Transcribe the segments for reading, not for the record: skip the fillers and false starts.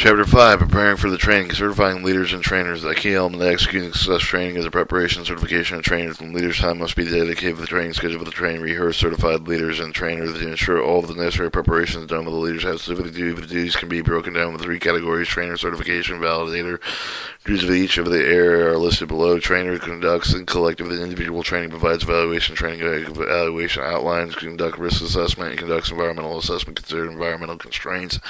Chapter 5, Preparing for the Training, Certifying Leaders and Trainers. The key element of executing success training is the preparation and certification of trainers, and leaders' time must be dedicated to the training schedule for the training. Rehearse certified leaders and trainers to ensure all of the necessary preparations done with the leaders have specific duties can be broken down with 3 categories: trainer, certification, validator. Duties of each of the area are listed below. Trainer conducts and collective and individual training, provides evaluation, training evaluation outlines, conduct risk assessment, and conducts environmental assessment, consider environmental constraints.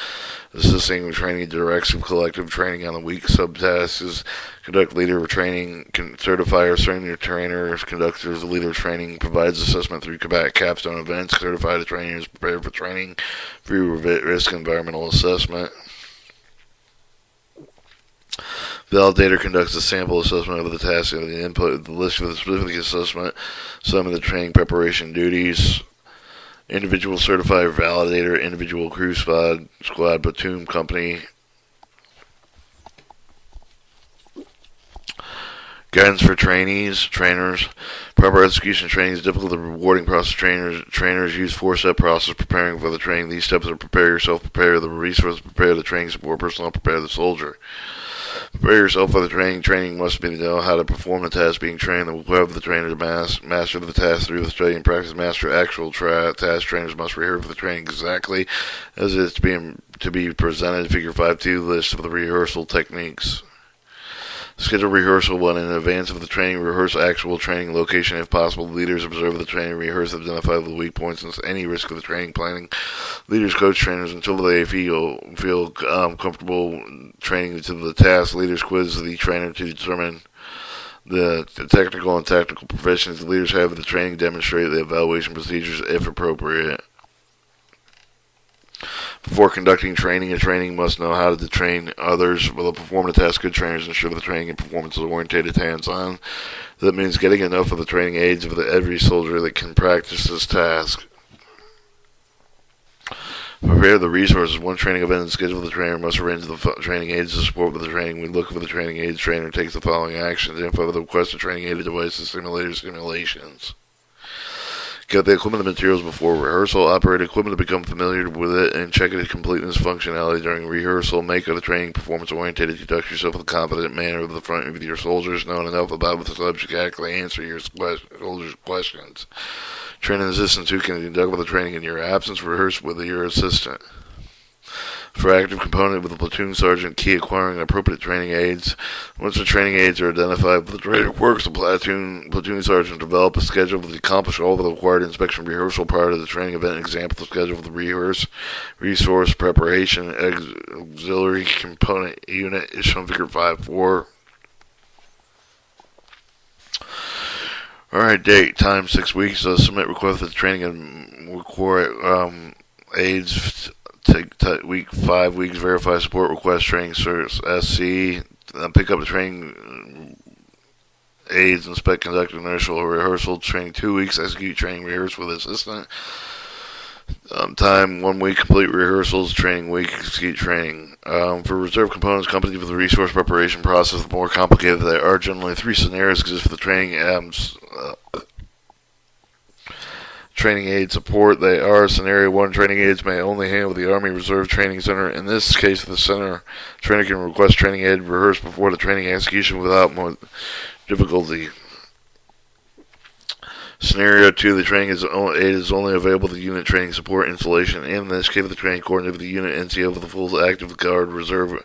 Assisting training directs collective training on the week. Subtasks: conduct leader training, certify or senior trainers, conductors leader training, provides assessment through capstone events, certify the trainers, prepare for training, through risk environmental assessment. Validator conducts a sample assessment of the task and the input, the list for the specific assessment, some of the training preparation duties. Individual certifier validator, individual crew squad, platoon company. Guidance for trainers. Proper execution training is difficult and rewarding process. Trainers use 4-step process preparing for the training. These steps are: prepare yourself, prepare the resource, prepare the training support personnel, prepare the soldier. Prepare yourself for the training. Training must be to know how to perform the task being trained. The web of the trainer to master the task through the study and practice. Master actual task. Trainers must rehearse for the training exactly as it is to be presented. Figure 5.2 list of the rehearsal techniques. Schedule rehearsal 1 in advance of the training. Rehearse actual training location if possible. Leaders observe the training. Rehearse, identify the weak points and any risk of the training planning. Leaders coach trainers until they feel comfortable training to the task. Leaders quiz the trainer to determine the technical and tactical proficiency. Leaders have the training demonstrate the evaluation procedures if appropriate. Before conducting training, a training must know how to train others. Will perform the task. Good trainers ensure the training and performance is oriented hands-on. That means getting enough of the training aids of every soldier that can practice this task. Prepare the resources. One training event and schedule the trainer must arrange the training aids to support with the training. We look for the training aids. Trainer takes the following actions. Info the requested training aided devices, simulations. Get the equipment and materials before rehearsal. Operate equipment to become familiar with it and check its completeness functionality during rehearsal. Make the training performance oriented. Conduct yourself in a competent manner with the front of your soldiers. Knowing enough about the subject to accurately answer your soldiers' questions. Training assistants who can conduct the training in your absence. Rehearse with your assistant. For active component with the platoon sergeant, key acquiring appropriate training aids. Once the training aids are identified, the trainer works the platoon sergeant develop a schedule to accomplish all the required inspection rehearsal prior to the training event. Example, the schedule for the resource preparation, auxiliary component unit is shown figure 5.4. Alright, date, time, 6 weeks. Submit request for the training and require aids. Take week 5 weeks. Verify support request training certs SC. Pick up the training aids. Inspect, conduct initial rehearsal. Training 2 weeks. Execute training rehearse with assistant. Time 1 week. Complete rehearsals. Training week. Execute training. For reserve components, company with the resource preparation process, the more complicated they are. Generally, 3 scenarios exist for the training training aid support. They are: scenario 1, training aids may only handle the Army Reserve Training Center. In this case, the center trainer can request training aid rehearse before the training execution without more difficulty. Scenario 2, the training aid is only available to unit training support installation. In this case, the training coordinator with the unit NCO for the full active guard reserve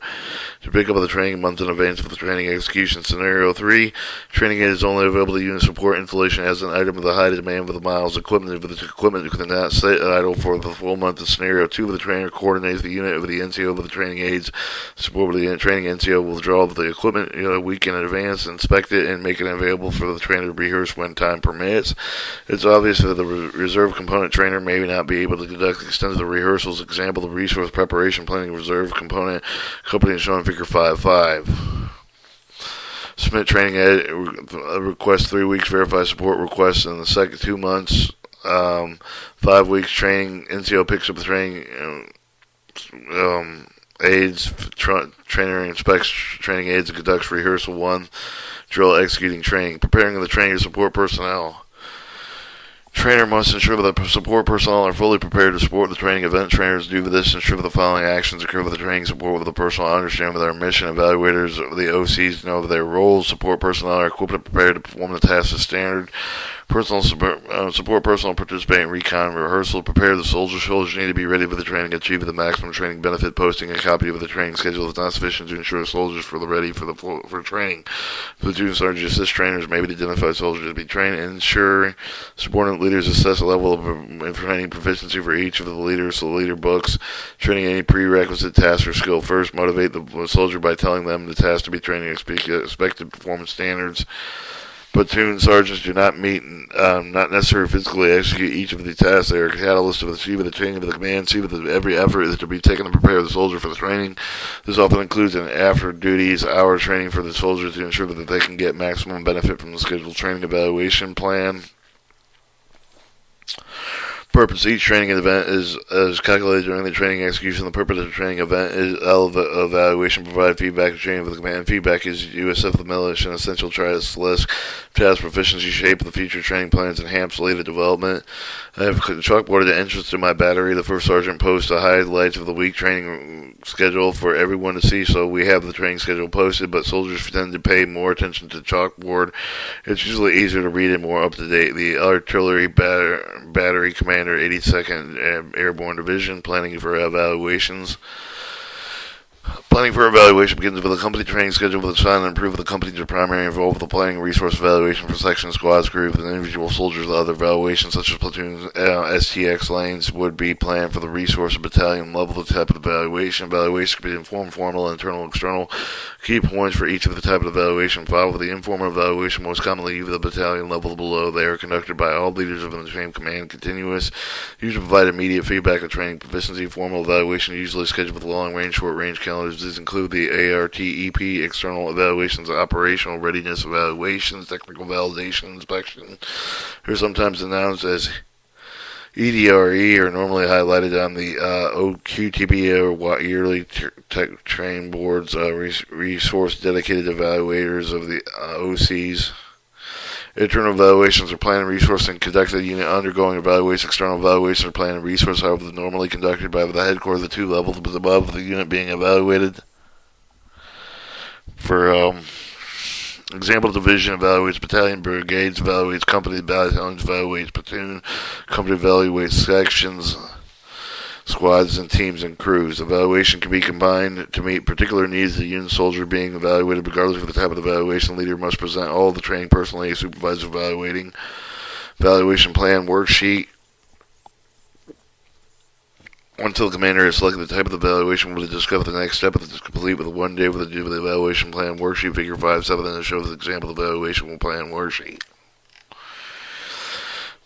to pick up the training months in advance of the training execution. Scenario 3, training aid is only available to unit support installation as an item of the high demand with the miles equipment. If the equipment cannot sit idle for the full month. In scenario 2, the trainer coordinates the unit with the NCO for the training aids. Support with the training NCO will withdraw the equipment a week in advance, inspect it, and make it available for the trainer to rehearse when time permits. It's obvious that the reserve component trainer may not be able to conduct extensive rehearsals. Example, the resource preparation planning reserve component company is shown in figure 5.5. Submit training aid request 3 weeks. Verify support requests in the second 2 months. 5 weeks training. NCO picks up the training aids. Trainer inspects training aids and conducts rehearsal 1. Drill executing training. Preparing the training to support personnel. Trainer must ensure that the support personnel are fully prepared to support the training event. Trainers do this ensure that the following actions occur with the training support with the personnel understand their mission. Evaluators, the OCs, know their roles. Support personnel are equipped and prepared to perform the task as standard. Personal support personnel participate in recon and rehearsal. Prepare the soldiers. Soldiers need to be ready for the training. Achieve the maximum training benefit. Posting a copy of the training schedule is not sufficient to ensure soldiers are ready for training. Platoon sergeants assist trainers may be identify soldiers to be trained. Ensure subordinate leaders assess the level of training proficiency for each of the leaders. So the leader books training any prerequisite task or skill first. Motivate the soldier by telling them the task to be training expected performance standards. Platoon sergeants do not not necessarily physically execute each of the tasks. They are a catalyst of achieving the training of the command. See that every effort is to be taken to prepare the soldier for the training. This often includes an after-duties hour training for the soldiers to ensure that they can get maximum benefit from the scheduled training evaluation plan. Purpose. Each training event is calculated during the training execution. The purpose of the training event is evaluation, provide feedback, and training for the command. Feedback is USF the militia, essential task list, task proficiency, shape the future training plans, enhance later development. I have chalkboarded the entrance to my battery. The first sergeant posts the highlights of the week training schedule for everyone to see, so we have the training schedule posted, but soldiers tend to pay more attention to the chalkboard. It's usually easier to read and more up to date. The artillery battery commander, 82nd Airborne Division, planning for evaluations. Planning for evaluation begins with a company training schedule with a sign and improve the company's primary involved with the planning resource evaluation for section, squads, groups, and individual soldiers. The other evaluations, such as platoons, STX lanes, would be planned for the resource and battalion level. The type of evaluation. Evaluation could be informal, formal, internal, external. Key points for each of the type of evaluation. Follow the informal evaluation, most commonly either the battalion level below. They are conducted by all leaders of the same command. Continuous. Usually provide immediate feedback of training proficiency. Formal evaluation usually scheduled with long range, short range calendars. These include the ARTEP, external evaluations, operational readiness evaluations, technical validation inspection. They're sometimes announced as EDRE, are normally highlighted on the OQTB or yearly tech train boards, resource dedicated evaluators of the OCs. Internal evaluations are planned and resourced and conducted unit undergoing evaluation. External evaluations are planned and resourced, however, normally conducted by the headquarters, the two levels above the unit being evaluated. For example, division evaluates battalion, brigades evaluates company, battalions evaluates platoon, company evaluates sections, squads, and teams and crews. Evaluation can be combined to meet particular needs of the unit soldier being evaluated. Regardless of the type of evaluation, the leader must present all of the training personally, a supervisor evaluating. Evaluation plan worksheet. Until the commander has selected the type of evaluation, we'll discuss the next step is complete with 1 day with the evaluation plan worksheet. Figure 5.7 then shows the example of evaluation plan worksheet.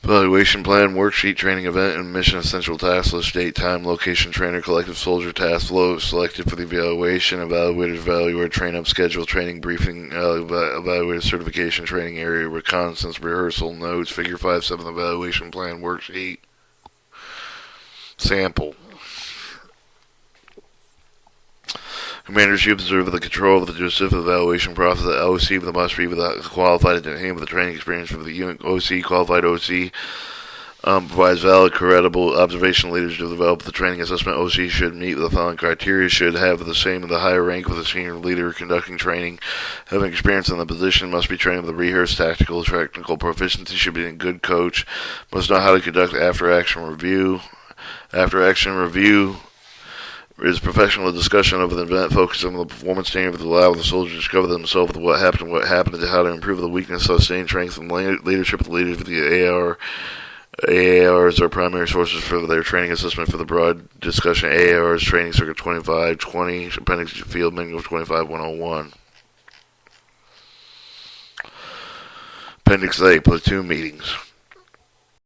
Evaluation plan worksheet, training event and mission essential task list, date, time, location, trainer, collective soldier, task flow selected for the evaluation, evaluators, evaluator, train up schedule, training briefing, evaluator certification, training area, reconnaissance, rehearsal, notes, figure 5.7 evaluation plan worksheet. Sample. Commander should observe the control of the Joseph evaluation process. The OC must be qualified to him with the training experience for the unit. OC, qualified OC, provides valid, credible observation leaders to develop the training assessment. OC should meet the following criteria, should have the same or the higher rank of the senior leader conducting training, having experience in the position, must be trained with a rehearsed tactical, technical proficiency, should be a good coach, must know how to conduct after-action review. After-action review is professional discussion of the event, focusing on the performance standard to allow the soldiers to discover themselves with what happened, and how to improve the weakness, sustain strength, and leadership of the leaders with the AARs are primary sources for their training assessment for the broad discussion. AARs training circuit 2520, appendix field manual 25101. Appendix A, platoon meetings.